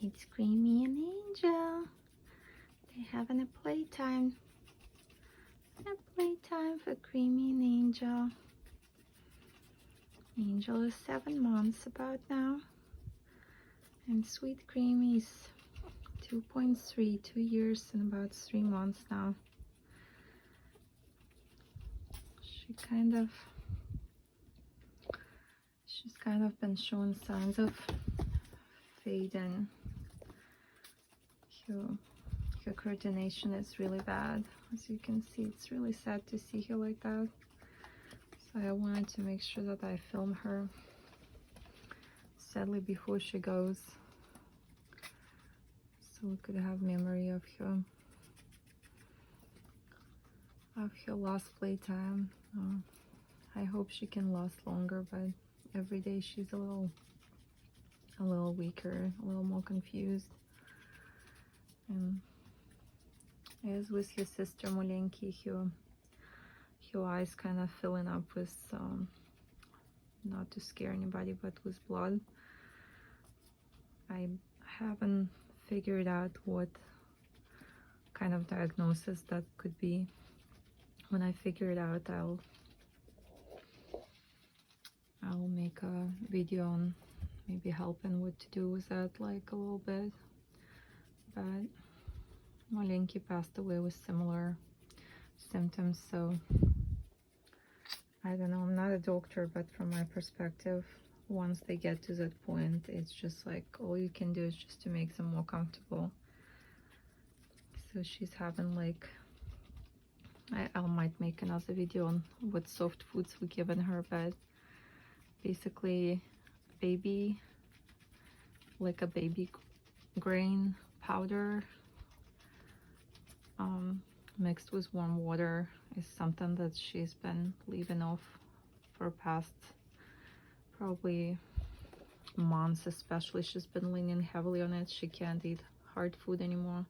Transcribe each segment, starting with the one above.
It's Creamy and Angel. They're having a playtime. A playtime for Creamy and Angel. Angel is 7 months about now. And Sweet Creamy is 2.3, 2 years and about 3 months now. She's kind of been showing signs of fading. Her coordination is really bad. As you can see, it's really sad to see her like that. So I wanted to make sure that I film her, sadly, before she goes, so we could have memory of her last playtime. I hope she can last longer, but every day she's a little weaker, a little more confused. And as with her sister Molenki, her eyes kind of filling up with, not to scare anybody, but with blood. I haven't figured out what kind of diagnosis that could be. When I figure it out, I'll make a video on maybe helping what to do with that, like a little bit. But Molenki passed away with similar symptoms, so I don't know, I'm not a doctor, but from my perspective, once they get to that point, it's just like all you can do is just to make them more comfortable. So she's having like, I might make another video on what soft foods we're giving her, but basically like a baby grain powder mixed with warm water is something that she's been leaving off for past probably months, especially. She's been leaning heavily on it. She can't eat hard food anymore.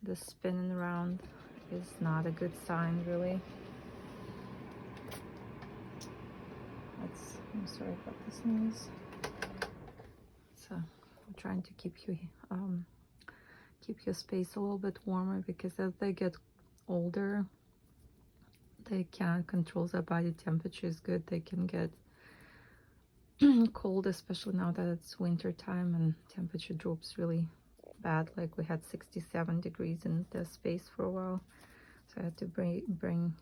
The spinning around is not a good sign, really. I'm sorry about this noise. So I'm trying to keep your space a little bit warmer, because as they get older, they can't control their body temperature as good. They can get cold, especially now that it's winter time and temperature drops really bad. Like we had 67 degrees in the space for a while, so I had to bring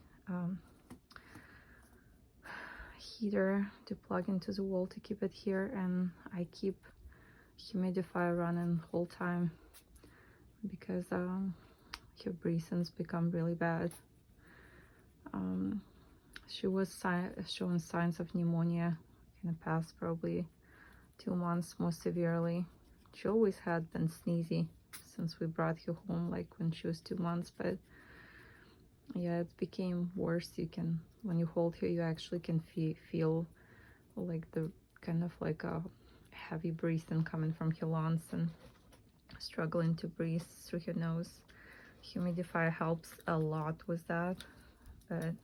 heater to plug into the wall to keep it here, and I keep humidifier running the whole time because her breathing's become really bad. She was showing signs of pneumonia in the past probably 2 months, more severely. She always had been sneezy since we brought her home, like when she was 2 months, but yeah, it became worse. When you hold her, you actually can feel like the kind of like a heavy breathing coming from her lungs and struggling to breathe through her nose. Humidifier helps a lot with that, but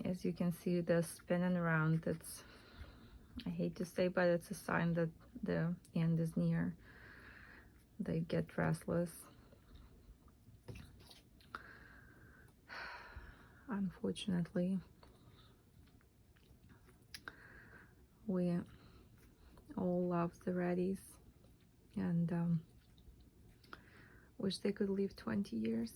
as you can see, the spinning around, I hate to say, but it's a sign that the end is near. They get restless. Unfortunately, we all love the Ratties and wish they could live 20 years.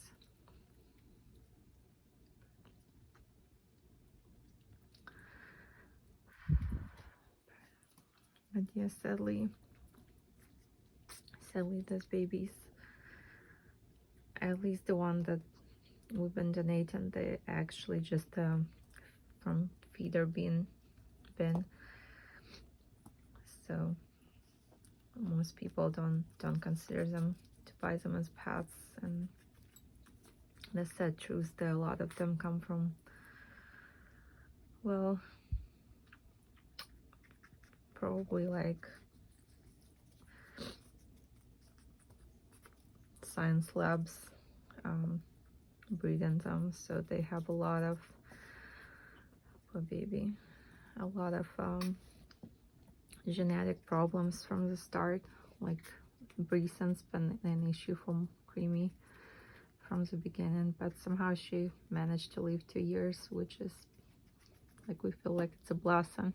But yes, sadly those babies, at least the one that we've been donating, they actually just from feeder bin, so most people don't consider them to buy them as pets. And the sad truth that a lot of them come from, well, probably like science labs breeding them, so they have a lot of, poor baby, a lot of genetic problems from the start, like Breeson's been an issue from Creamy from the beginning, but somehow she managed to live 2 years, which is like, we feel like it's a blessing.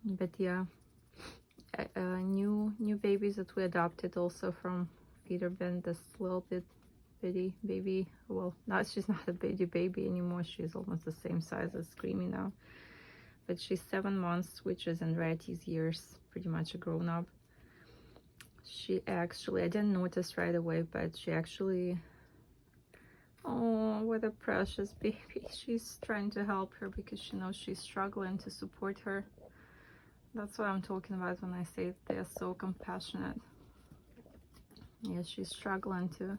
But yeah, new babies that we adopted also from feeder bin, this little bit bitty baby. Well, now she's not a baby anymore, she's almost the same size as Creamy now, but she's 7 months, which is in Ratties years, pretty much a grown-up. She actually, I didn't notice right away, but she actually, oh, what a precious baby. She's trying to help her because she knows she's struggling, to support her. That's what I'm talking about when I say they're so compassionate. Yeah, she's struggling to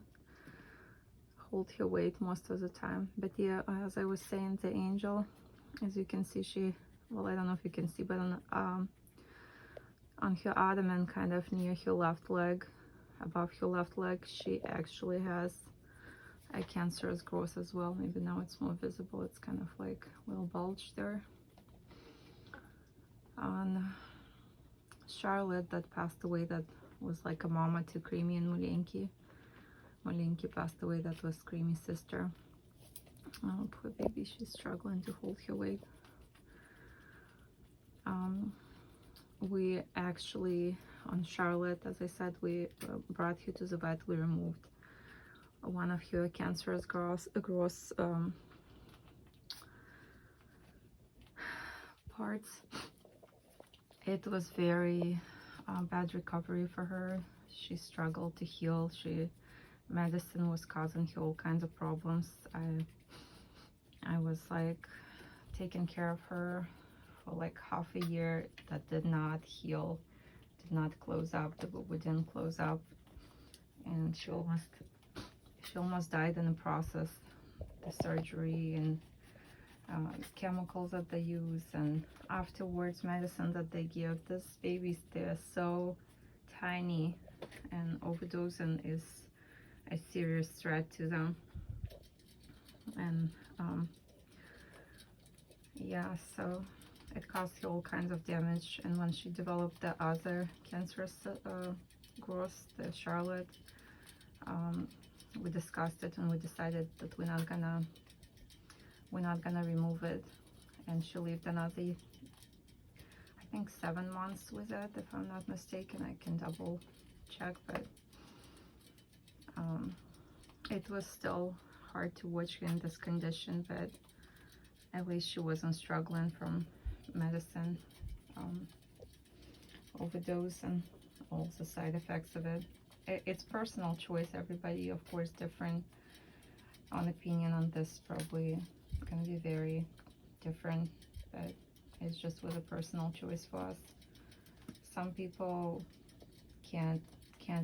hold her weight most of the time. But yeah, as I was saying, the angel, as you can see, she, well, I don't know if you can see, but on her abdomen, kind of near her left leg, above her left leg, she actually has a cancerous growth as well. Maybe now it's more visible. It's kind of like a little bulge there. On Charlotte, that passed away, that was like a mama to Creamy and Mulenki. Mulenki passed away, that was Creamy's sister. Oh, poor baby, she's struggling to hold her weight. We actually, on Charlotte, as I said, we brought her to the vet. We removed one of her cancerous growth parts. It was very bad recovery for her. She struggled to heal. Medicine was causing her all kinds of problems. I was like taking care of her for like half a year. That did not heal, did not close up. The boob didn't close up, and she almost died in the process. The surgery and chemicals that they use, and afterwards medicine that they give. These babies, they're so tiny, and overdosing is a serious threat to them. And yeah, so it caused her all kinds of damage. And when she developed the other cancerous growth, the Charlotte, we discussed it and we decided that we're not gonna remove it. And she lived another, I think, 7 months with it, if I'm not mistaken. I can double check, but it was still hard to watch her in this condition, but at least she wasn't struggling from medicine overdose and all the side effects of it. It's personal choice. Everybody, of course, different on opinion on this. Probably gonna be very different, but it's just was a personal choice for us. Some people can't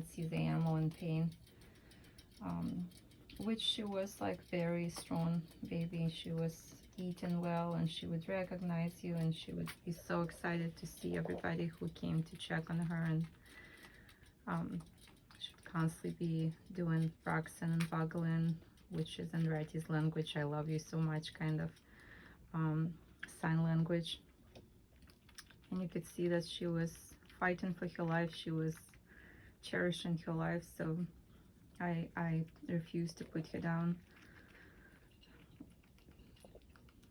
see the animal in pain, which she was like very strong baby. She was eating well, and she would recognize you, and she would be so excited to see everybody who came to check on her, and she would constantly be doing Braxton and Boggling, which is in Ratties language, I love you so much, kind of sign language. And you could see that she was fighting for her life. She was cherishing her life, so I refused to put her down.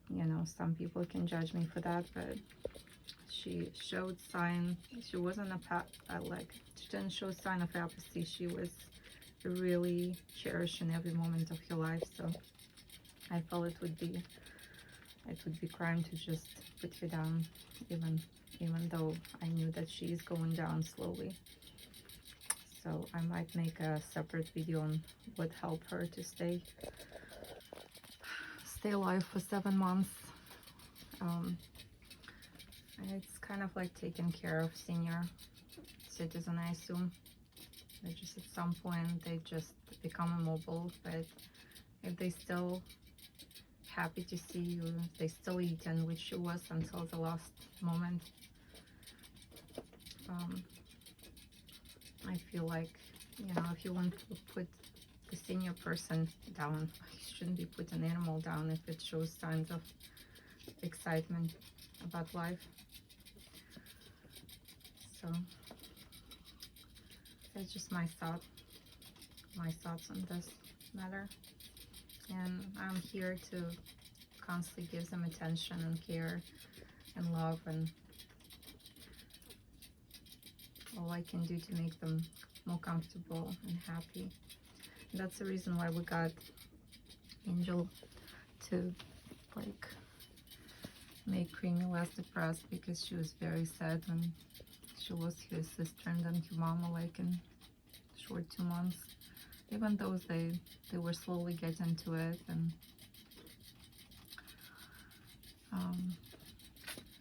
You know, some people can judge me for that, but she showed sign. She wasn't she didn't show sign of apathy. She was really cherishing every moment of her life. So I felt it would be crime to just put her down, even though I knew that she is going down slowly. So I might make a separate video on what helped her to stay alive for 7 months. It's kind of like taking care of senior citizen, I assume. They just, at some point, they just become immobile, but if they still happy to see you, they still eat, and which she was until the last moment. I feel like, you know, if you want to put the senior person down, you shouldn't be putting an animal down if it shows signs of excitement. about life. So that's just my thoughts on this matter. And I'm here to constantly give them attention and care and love, and all I can do to make them more comfortable and happy. And that's the reason why we got Angel to like make Creamy less depressed, because she was very sad when she lost her sister and then her mama, like in short 2 months. Even though they were slowly getting to it, and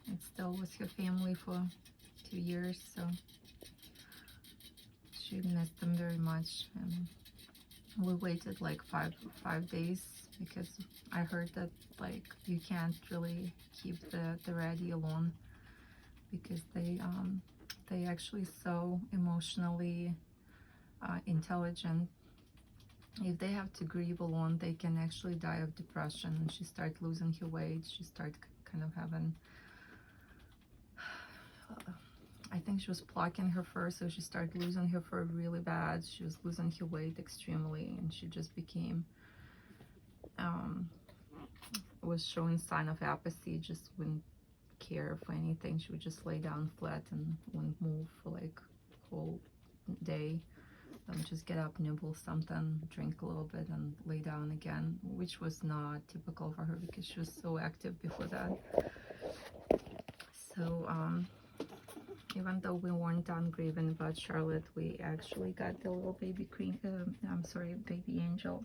it still was her family for 2 years, so she missed them very much. And we waited like five days, because I heard that like you can't really keep the Rattie alone, because they actually so emotionally intelligent. If they have to grieve alone, they can actually die of depression. And she started losing her weight. She started kind of having, I think she was plucking her fur, so she started losing her fur really bad. She was losing her weight extremely, and she just became, was showing sign of apathy, just wouldn't care for anything. She would just lay down flat and wouldn't move for like whole day. Just get up, nibble something, drink a little bit, and lay down again, which was not typical for her because she was so active before that. So even though we weren't done grieving about Charlotte, we actually got the little baby baby Angel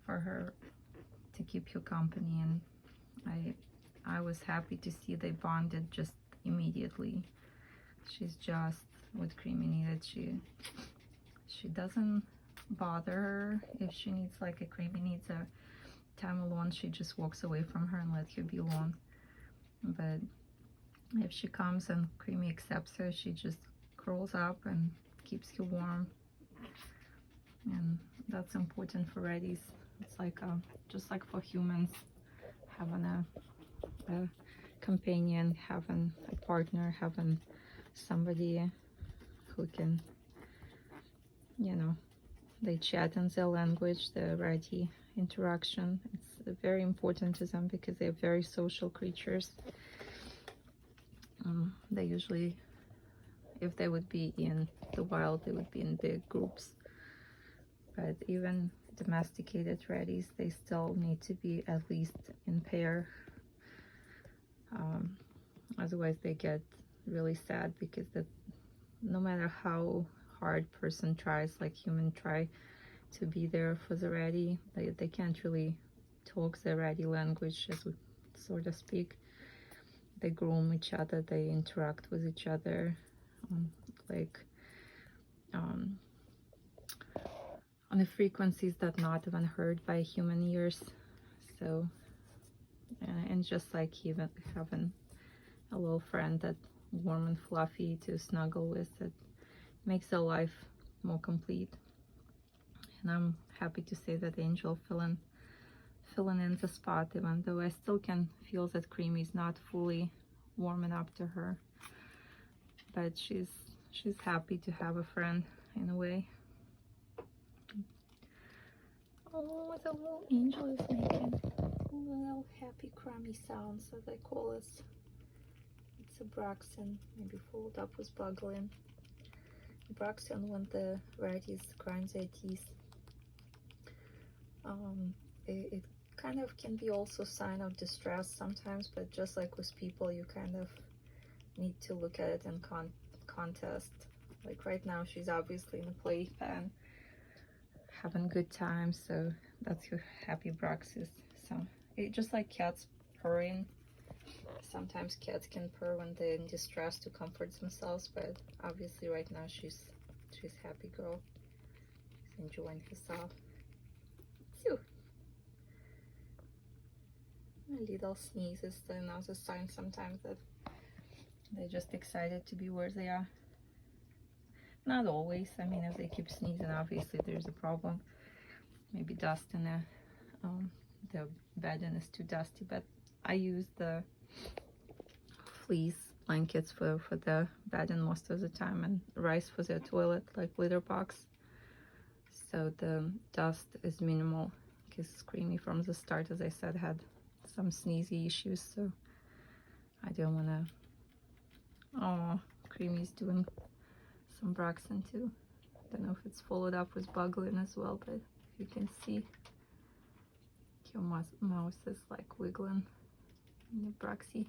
for her to keep her company, and I was happy to see they bonded just immediately. She's just what Creamy needed. She doesn't bother her if she needs, like, a Creamy needs a time alone, she just walks away from her and lets her be alone. But if she comes and Creamy accepts her, she just curls up and keeps her warm. And that's important for Ratties. It's like just like for humans, having a companion, having a partner, having somebody who can, you know, they chat in their language, the Ratty interaction. It's very important to them because they're very social creatures. They usually, if they would be in the wild, they would be in big groups. But even domesticated Ratties, they still need to be at least in pair. Otherwise they get really sad, because no matter how hard person tries, like human try to be there for the Rattie, they can't really talk the Rattie language, as we sort of speak. They groom each other, they interact with each other, on the frequencies that not even heard by human ears. So and just like even having a little friend that warm and fluffy to snuggle with, it makes their life more complete. And I'm happy to say that Angel filling in the spot, even though I still can feel that Creamy is not fully warming up to her. But she's happy to have a friend in a way. Oh, the little Angel is making little happy crummy sounds, as I call it. It's a Braxton, maybe fold up with Buggling. Braxton, when the Ratties grind their teeth, it kind of can be also sign of distress sometimes, but just like with people, you kind of need to look at it and contest. Like right now, she's obviously in a playpen, having good time, so that's her happy Braxis. So it just like cats purring. Sometimes cats can purr when they're in distress to comfort themselves, but obviously right now she's happy girl. She's enjoying herself. Phew. A little sneeze is another sign sometimes that they're just excited to be where they are. Not always. I mean, if they keep sneezing, obviously there's a problem. Maybe dust in the bedding is too dusty. But I use the fleece blankets for the bedding most of the time, and rice for their toilet, like litter box. So the dust is minimal, because Creamy from the start, as I said, had some sneezy issues, so I don't want to. Oh, Creamy's doing some Braxton too. Don't know if it's followed up with Buggling as well, but you can see your mouse is like wiggling in the Braxy.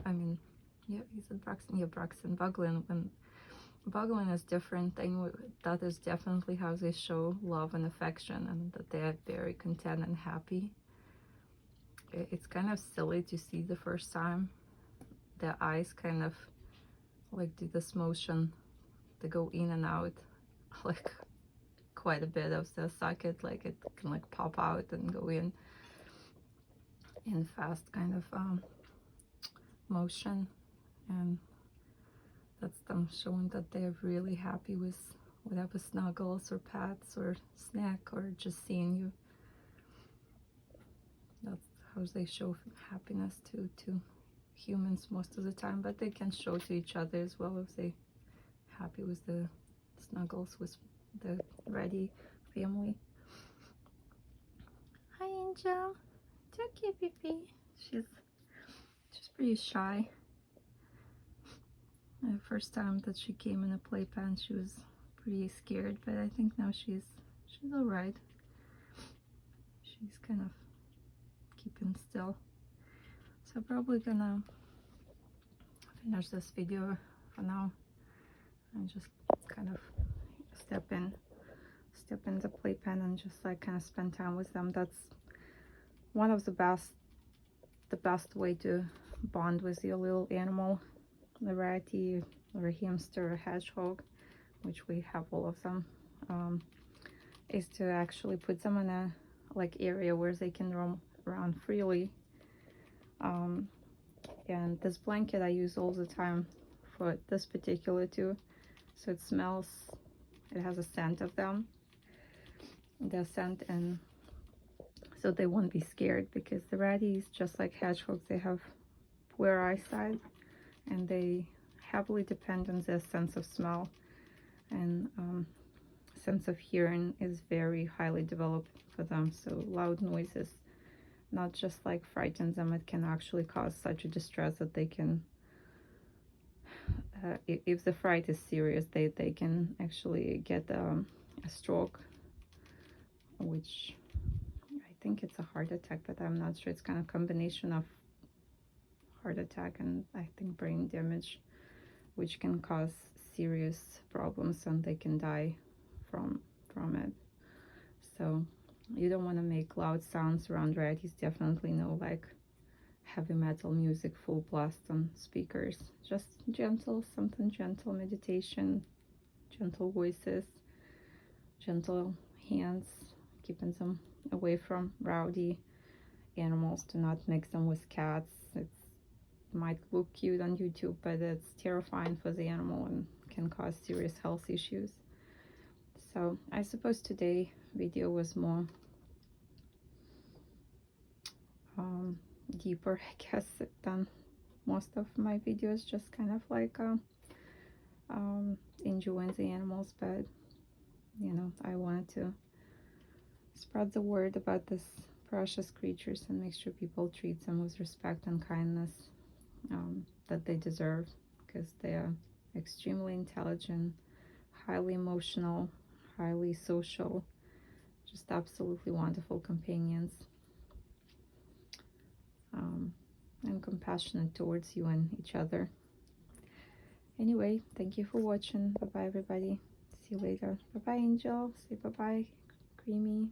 I mean, yeah, is it Braxton? Yeah, Braxton. Buggling. When Buggling is different thing. That is definitely how they show love and affection, and that they are very content and happy. It's kind of silly to see the first time. Their eyes kind of like do this motion. They go in and out, like quite a bit of the socket. Like it can like pop out and go in fast kind of motion, and that's them showing that they're really happy with whatever snuggles or pets or snack or just seeing you. That's how they show happiness to humans most of the time, but they can show to each other as well if they happy with the snuggles with the Ratty family. Hi Angel, it's okay, baby. She's pretty shy. The first time that she came in a playpen, she was pretty scared, but I think now she's all right. She's kind of keeping still. So I'm probably gonna finish this video for now and just kind of step in the playpen and just like kind of spend time with them. That's one of the best way to bond with your little animal, a ratty or a hamster or a hedgehog, which we have all of them, is to actually put them in a like area where they can roam around freely. And this blanket I use all the time for this particular two, so it smells, it has a scent of them, their scent, and so they won't be scared, because the ratties, just like hedgehogs, they have poor eyesight and they heavily depend on their sense of smell, and sense of hearing is very highly developed for them. So loud noises not just like frighten them, it can actually cause such a distress that they can, if the fright is serious, they can actually get a stroke, which I think it's a heart attack, but I'm not sure. It's kind of combination of heart attack and I think brain damage, which can cause serious problems and they can die from it. So you don't want to make loud sounds around Ratties. Definitely no like heavy metal music full blast on speakers. Just gentle, something gentle, meditation, gentle voices, gentle hands, keeping them away from rowdy animals. Do not mix them with cats. It might look cute on YouTube, but it's terrifying for the animal and can cause serious health issues. So I suppose today video was more deeper, I guess, than most of my videos, just kind of like enjoying the animals. But you know, I wanted to spread the word about these precious creatures and make sure people treat them with respect and kindness that they deserve, because they are extremely intelligent, highly emotional, highly social, just absolutely wonderful companions, and compassionate towards you and each other. Anyway, thank you for watching. Bye bye everybody. See you later. Bye bye Angel. Say bye bye Creamy.